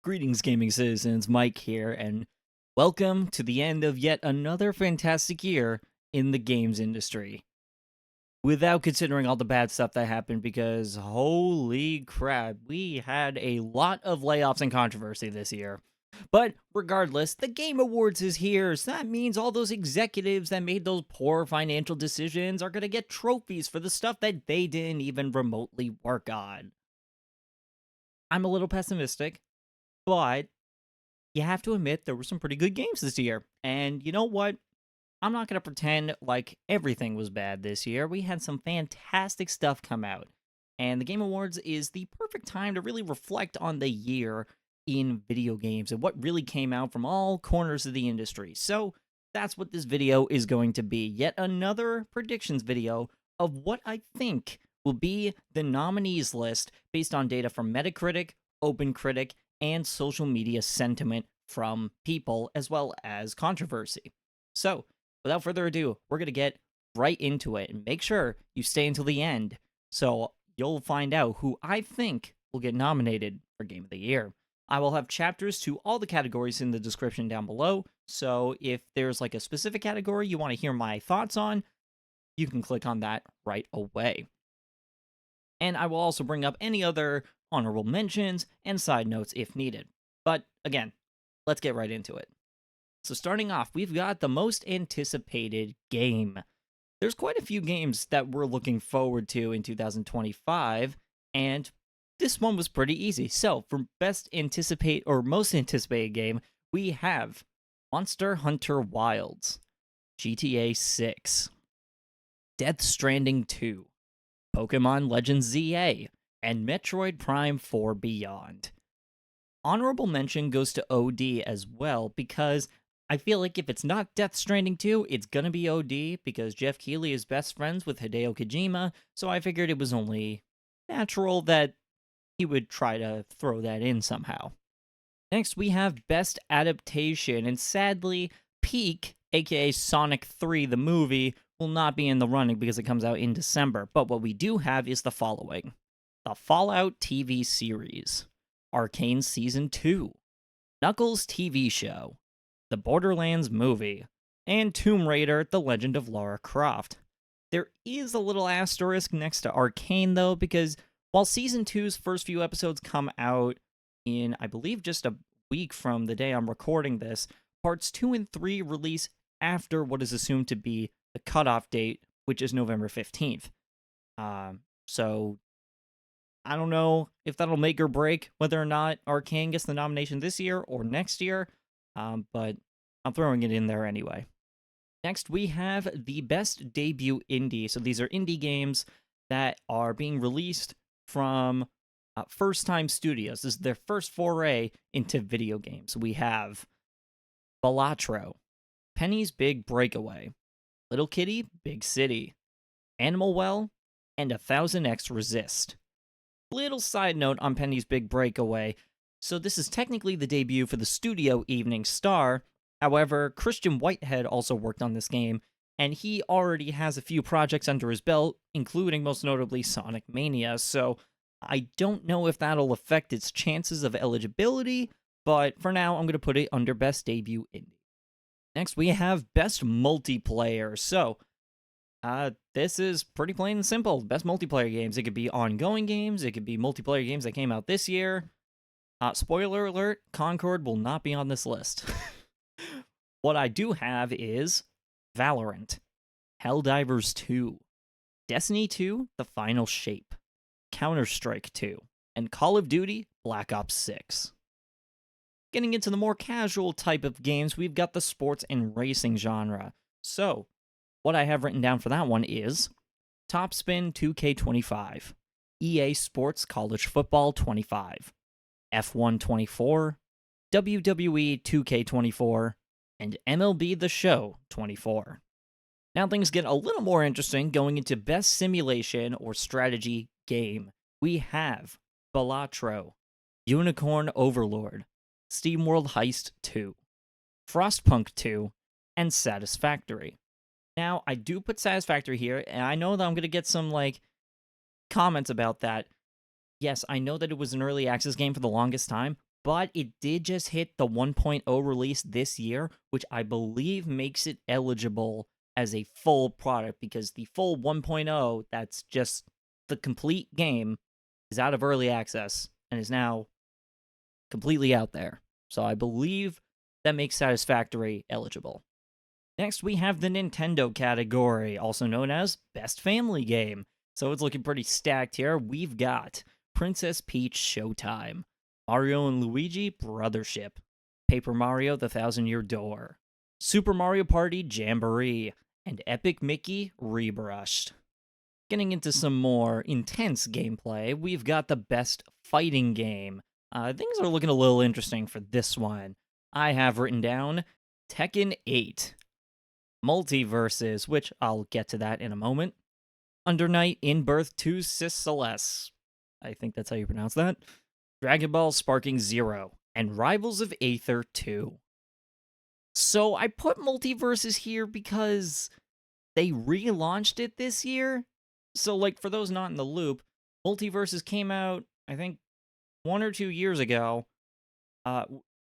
Greetings, gaming citizens. Mike here, and welcome to the end of yet another fantastic year in the games industry. Without considering all the bad stuff that happened, because holy crap, we had a lot of layoffs and controversy this year. But regardless, the Game Awards is here, so that means all those executives that made those poor financial decisions are going to get trophies for the stuff that they didn't even remotely work on. I'm a little pessimistic, but you have to admit there were some pretty good games this year. And you know what? I'm not going to pretend like everything was bad this year. We had some fantastic stuff come out. And the Game Awards is the perfect time to really reflect on the year in video games and what really came out from all corners of the industry. So that's what this video is going to be. Yet another predictions video of what I think will be the nominees list based on data from Metacritic, OpenCritic, and social media sentiment from people, as well as controversy. So, without further ado, we're going to get right into it, and make sure you stay until the end so you'll find out who I think will get nominated for Game of the Year. I will have chapters to all the categories in the description down below, so if there's like a specific category you want to hear my thoughts on, you can click on that right away. And I will also bring up any other honorable mentions and side notes if needed. But again, let's get right into it. So starting off, we've got the most anticipated game. There's quite a few games that we're looking forward to in 2025, and this one was pretty easy. So for most anticipated game, we have Monster Hunter Wilds, GTA 6, Death Stranding 2, Pokemon Legends ZA, and Metroid Prime 4 Beyond. Honorable mention goes to OD as well, because I feel like if it's not Death Stranding 2, it's gonna be OD, because Jeff Keighley is best friends with Hideo Kojima, so I figured it was only natural that he would try to throw that in somehow. Next, we have Best Adaptation, and sadly, Peak, aka Sonic 3, the movie, will not be in the running because it comes out in December. But what we do have is the following: the Fallout TV series, Arcane Season 2, Knuckles TV show, the Borderlands movie, and Tomb Raider: The Legend of Lara Croft. There is a little asterisk next to Arcane, though, because while Season 2's first few episodes come out in, I believe, just a week from the day I'm recording this, Parts 2 and 3 release after what is assumed to be the cutoff date, which is November 15th. So I don't know if that'll make or break whether or not Arcane gets the nomination this year or next year, but I'm throwing it in there anyway. Next, we have the Best Debut Indie. So these are indie games that are being released from first-time studios. This is their first foray into video games. We have Balatro, Penny's Big Breakaway, Little Kitty, Big City, Animal Well, and 1000X Resist. Little side note on Penny's Big Breakaway. So this is technically the debut for the studio Evening Star. However, Christian Whitehead also worked on this game, and he already has a few projects under his belt, including most notably Sonic Mania, so I don't know if that'll affect its chances of eligibility, but for now, I'm going to put it under Best Debut Indie. Next, we have Best Multiplayer. So, this is pretty plain and simple. Best multiplayer games. It could be ongoing games. It could be multiplayer games that came out this year. Spoiler alert, Concord will not be on this list. What I do have is Valorant, Helldivers 2, Destiny 2, The Final Shape, Counter-Strike 2, and Call of Duty Black Ops 6. Getting into the more casual type of games, we've got the sports and racing genre. So, what I have written down for that one is Topspin 2K25, EA Sports College Football 25, F1 24, WWE 2K24, and MLB The Show 24. Now things get a little more interesting going into Best Simulation or Strategy Game. We have Balatro, Unicorn Overlord, SteamWorld Heist 2, Frostpunk 2, and Satisfactory. Now, I do put Satisfactory here, and I know that I'm going to get some, comments about that. Yes, I know that it was an early access game for the longest time, but it did just hit the 1.0 release this year, which I believe makes it eligible as a full product, because the full 1.0, that's just the complete game, is out of early access and is now completely out there. So I believe that makes Satisfactory eligible. Next, we have the Nintendo category, also known as Best Family Game. So it's looking pretty stacked here. We've got Princess Peach Showtime, Mario and Luigi Brothership, Paper Mario The Thousand Year Door, Super Mario Party Jamboree, and Epic Mickey Rebrushed. Getting into some more intense gameplay, we've got the Best Fighting Game. Things are looking a little interesting for this one. I have written down Tekken 8, Multiverses, which I'll get to that in a moment, Under Night in Birth to Sis Celeste, I think that's how you pronounce that, Dragon Ball Sparking Zero, and Rivals of Aether 2. So I put Multiverses here because they relaunched it this year. So, like, for those not in the loop, Multiverses came out, I think, 1 or 2 years ago,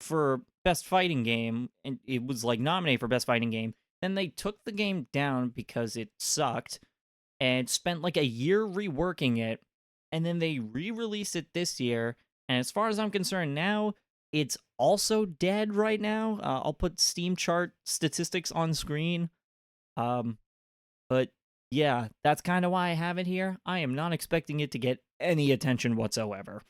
for Best Fighting Game, and it was, like, nominated for Best Fighting Game. Then they took the game down because it sucked, and spent, like, a year reworking it, and then they re-released it this year, and as far as I'm concerned now, it's also dead right now. I'll put Steam chart statistics on screen. But yeah, that's kind of why I have it here. I am not expecting it to get any attention whatsoever.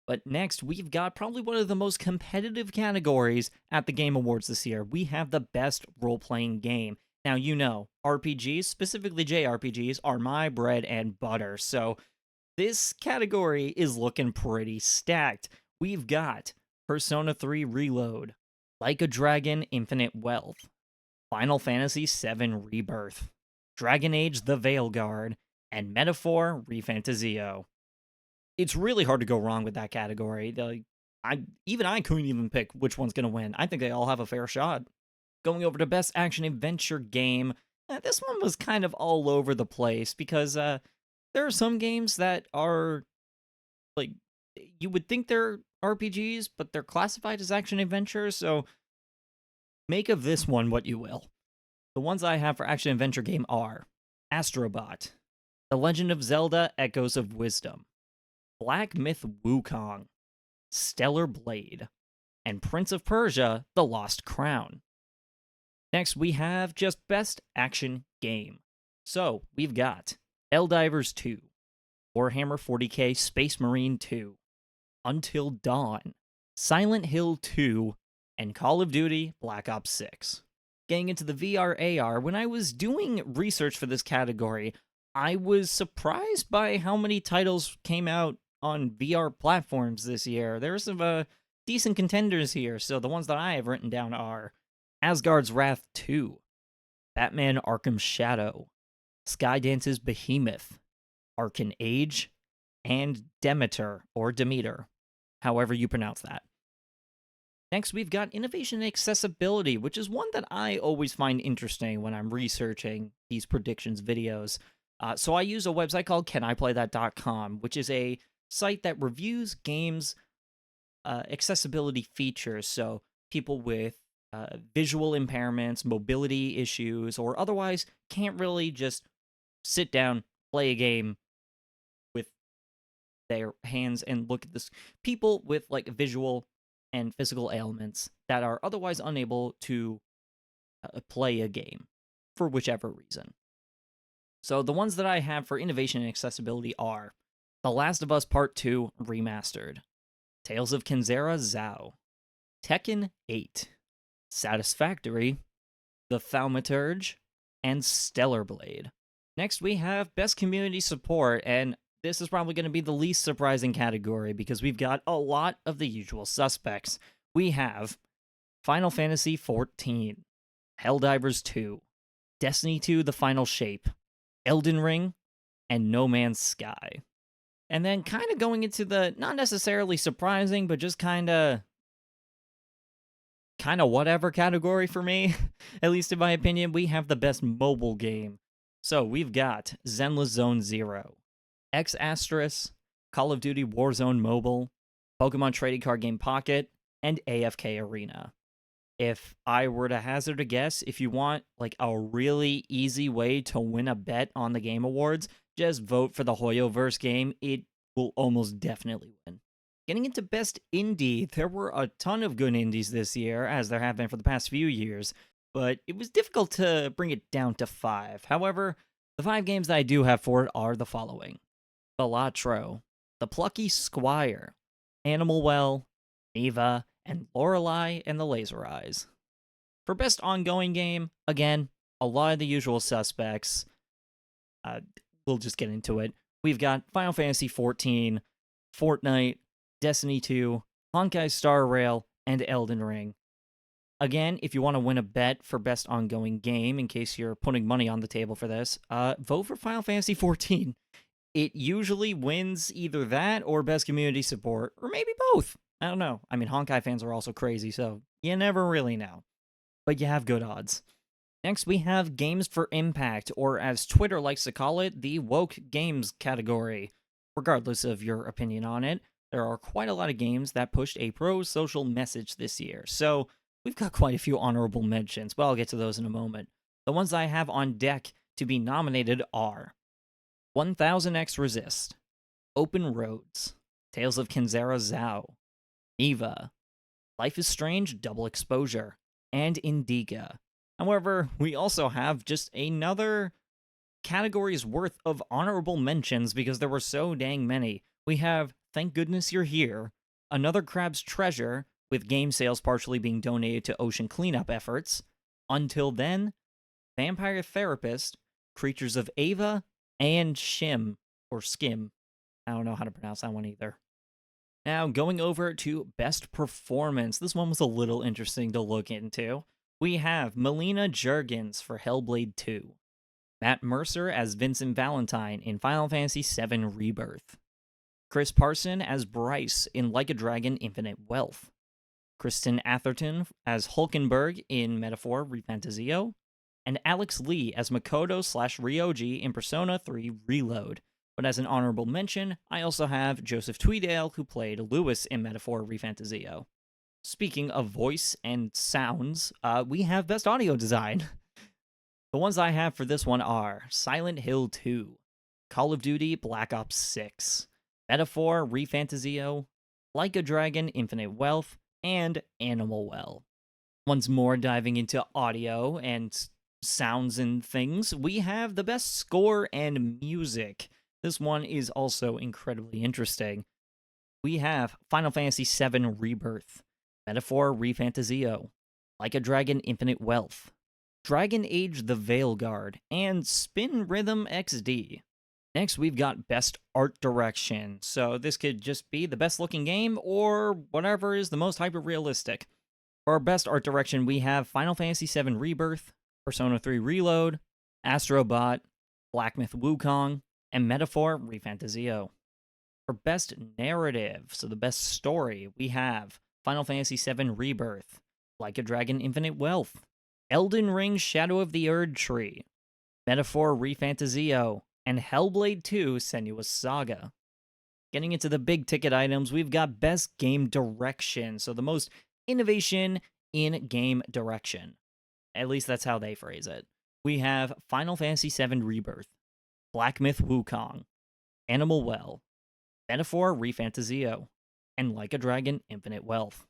But next, we've got probably one of the most competitive categories at the Game Awards this year. We have the Best Role-Playing Game. Now, you know, RPGs, specifically JRPGs, are my bread and butter, so this category is looking pretty stacked. We've got Persona 3 Reload, Like a Dragon Infinite Wealth, Final Fantasy VII Rebirth, Dragon Age The Veilguard, and Metaphor Refantasio. It's really hard to go wrong with that category. I couldn't even pick which one's going to win. I think they all have a fair shot. Going over to Best Action Adventure Game, this one was kind of all over the place because there are some games that are, like, you would think they're RPGs, but they're classified as action adventures, so make of this one what you will. The ones I have for action adventure game are Astrobot, The Legend of Zelda Echoes of Wisdom, Black Myth Wukong, Stellar Blade, and Prince of Persia: The Lost Crown. Next, we have just Best Action Game. So, we've got Helldivers 2, Warhammer 40k Space Marine 2, Until Dawn, Silent Hill 2, and Call of Duty Black Ops 6. Getting into the VR AR, when I was doing research for this category, I was surprised by how many titles came out on VR platforms this year. There's some decent contenders here, so the ones that I have written down are Asgard's Wrath 2, Batman Arkham Shadow, Skydance's Behemoth, Arcan Age, and Demeter, or Demeter, however you pronounce that. Next, we've got Innovation and Accessibility, which is one that I always find interesting when I'm researching these predictions videos. So I use a website called caniplaythat.com, which is a site that reviews games' accessibility features. So people with visual impairments, mobility issues, or otherwise can't really just sit down, play a game with their hands and look at this. People with, like, visual and physical ailments that are otherwise unable to play a game for whichever reason. So the ones that I have for innovation and accessibility are The Last of Us Part 2 Remastered, Tales of Kenzera Zao, Tekken 8, Satisfactory, The Thaumaturge, and Stellar Blade. Next, we have Best Community Support, and this is probably going to be the least surprising category because we've got a lot of the usual suspects. We have Final Fantasy XIV, Helldivers 2, Destiny 2 The Final Shape, Elden Ring, and No Man's Sky. And then kind of going into the not necessarily surprising, but just kind of whatever category for me, at least in my opinion, we have the Best Mobile Game. So we've got Zenless Zone Zero, X Asterisk, Call of Duty Warzone Mobile, Pokemon Trading Card Game Pocket, and AFK Arena. If I were to hazard a guess, if you want like a really easy way to win a bet on the Game Awards, just vote for the Hoyoverse game. It will almost definitely win. Getting into Best Indie, there were a ton of good indies this year, as there have been for the past few years, but it was difficult to bring it down to 5. However, the 5 games that I do have for it are the following: Balatro, The Plucky Squire, Animal Well, Eva, and Lorelei and the Laser Eyes. For Best Ongoing Game, again, a lot of the usual suspects. We'll just get into it. We've got Final Fantasy XIV, Fortnite, Destiny 2, Honkai Star Rail, and Elden Ring. Again, if you want to win a bet for Best Ongoing Game, in case you're putting money on the table for this, vote for Final Fantasy XIV. It usually wins either that or Best Community Support, or maybe both. I don't know. I mean, Honkai fans are also crazy, so you never really know. But you have good odds. Next, we have Games for Impact, or as Twitter likes to call it, the woke games category. Regardless of your opinion on it, there are quite a lot of games that pushed a pro-social message this year, so we've got quite a few honorable mentions, but I'll get to those in a moment. The ones I have on deck to be nominated are 1000X Resist, Open Roads, Tales of Kenzera Zhao, Eva, Life is Strange Double Exposure, and Indica. However, we also have just another category's worth of honorable mentions because there were so dang many. We have Thank Goodness You're Here, Another Crab's Treasure, with game sales partially being donated to ocean cleanup efforts, Until Then, Vampire Therapist, Creatures of Ava, and Shim, or Skim. I don't know how to pronounce that one either. Now, going over to Best Performance. This one was a little interesting to look into. We have Melina Juergens for Hellblade 2, Matt Mercer as Vincent Valentine in Final Fantasy VII Rebirth, Chris Parson as Bryce in Like a Dragon Infinite Wealth, Kristen Atherton as Hulkenberg in Metaphor Refantasio, and Alex Lee as Makoto/Ryoji in Persona 3 Reload. But as an honorable mention, I also have Joseph Tweedale, who played Lewis in Metaphor Refantasio. Speaking of voice and sounds, we have Best Audio Design. The ones I have for this one are Silent Hill 2, Call of Duty Black Ops 6, Metaphor Refantasio, Like a Dragon Infinite Wealth, and Animal Well. Once more diving into audio and sounds and things, we have the Best Score and Music. This one is also incredibly interesting. We have Final Fantasy VII Rebirth, Metaphor Refantasio, Like a Dragon Infinite Wealth, Dragon Age The Veilguard, and Spin Rhythm XD. Next, we've got Best Art Direction. So this could just be the best looking game or whatever is the most hyper-realistic. For our Best Art Direction, we have Final Fantasy VII Rebirth, Persona 3 Reload, Astro Bot, Black Myth Wukong, and Metaphor Refantasio. For Best Narrative, so the best story, we have Final Fantasy VII Rebirth, Like a Dragon Infinite Wealth, Elden Ring Shadow of the Erd Tree, Metaphor Refantasio, and Hellblade 2 Senua's Saga. Getting into the big ticket items, we've got Best Game Direction, so the most innovation in game direction. At least that's how they phrase it. We have Final Fantasy VII Rebirth, Black Myth Wukong, Animal Well, Metaphor Refantasio, and Like a Dragon Infinite Wealth.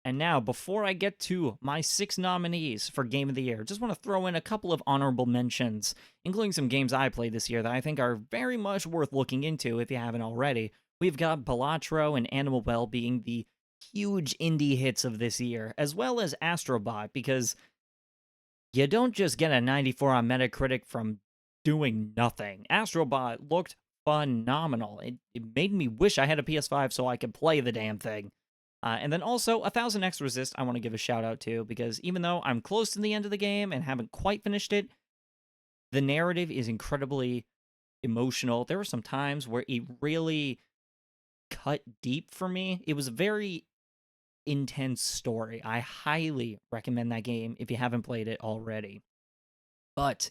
And now, before I get to my 6 nominees for Game of the Year, just want to throw in a couple of honorable mentions, including some games I played this year that I think are very much worth looking into if you haven't already. We've got Balatro and Animal Well being the huge indie hits of this year, as well as Astrobot, because you don't just get a 94 on Metacritic from doing nothing. Astrobot looked phenomenal. It made me wish I had a PS5 so I could play the damn thing. And then also, 1000X Resist I want to give a shout out to, because even though I'm close to the end of the game and haven't quite finished it, the narrative is incredibly emotional. There were some times where it really cut deep for me. It was a very intense story. I highly recommend that game if you haven't played it already. But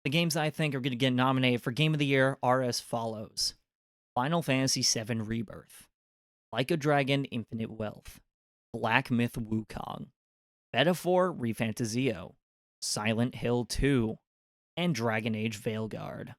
the games I think are going to get nominated for Game of the Year are as follows: Final Fantasy VII Rebirth, Like a Dragon Infinite Wealth, Black Myth Wukong, Metaphor Refantasio, Silent Hill 2, and Dragon Age Veilguard.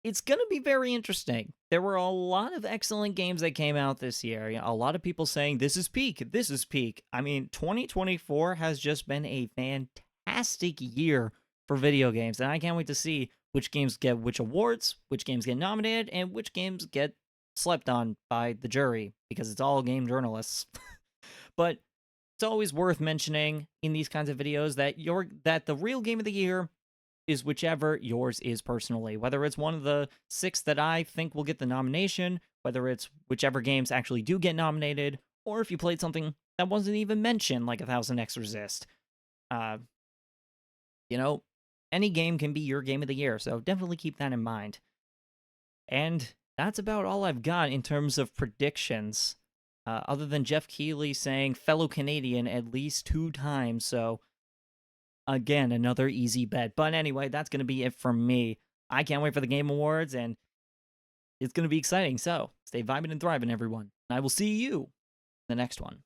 It's going to be very interesting. There were a lot of excellent games that came out this year. A lot of people saying, this is peak, this is peak. I mean, 2024 has just been a fantastic year for video games, and I can't wait to see which games get which awards, which games get nominated, and which games get slept on by the jury, because it's all game journalists. But it's always worth mentioning in these kinds of videos that the real game of the year is whichever yours is personally. Whether it's one of the 6 that I think will get the nomination, whether it's whichever games actually do get nominated, or if you played something that wasn't even mentioned, like 1000 X Resist. You know, any game can be your game of the year, so definitely keep that in mind. And that's about all I've got in terms of predictions, other than Jeff Keighley saying fellow Canadian at least 2 times, so again, another easy bet. But anyway, that's going to be it from me. I can't wait for the Game Awards, and it's going to be exciting. So stay vibing and thriving, everyone. I will see you in the next one.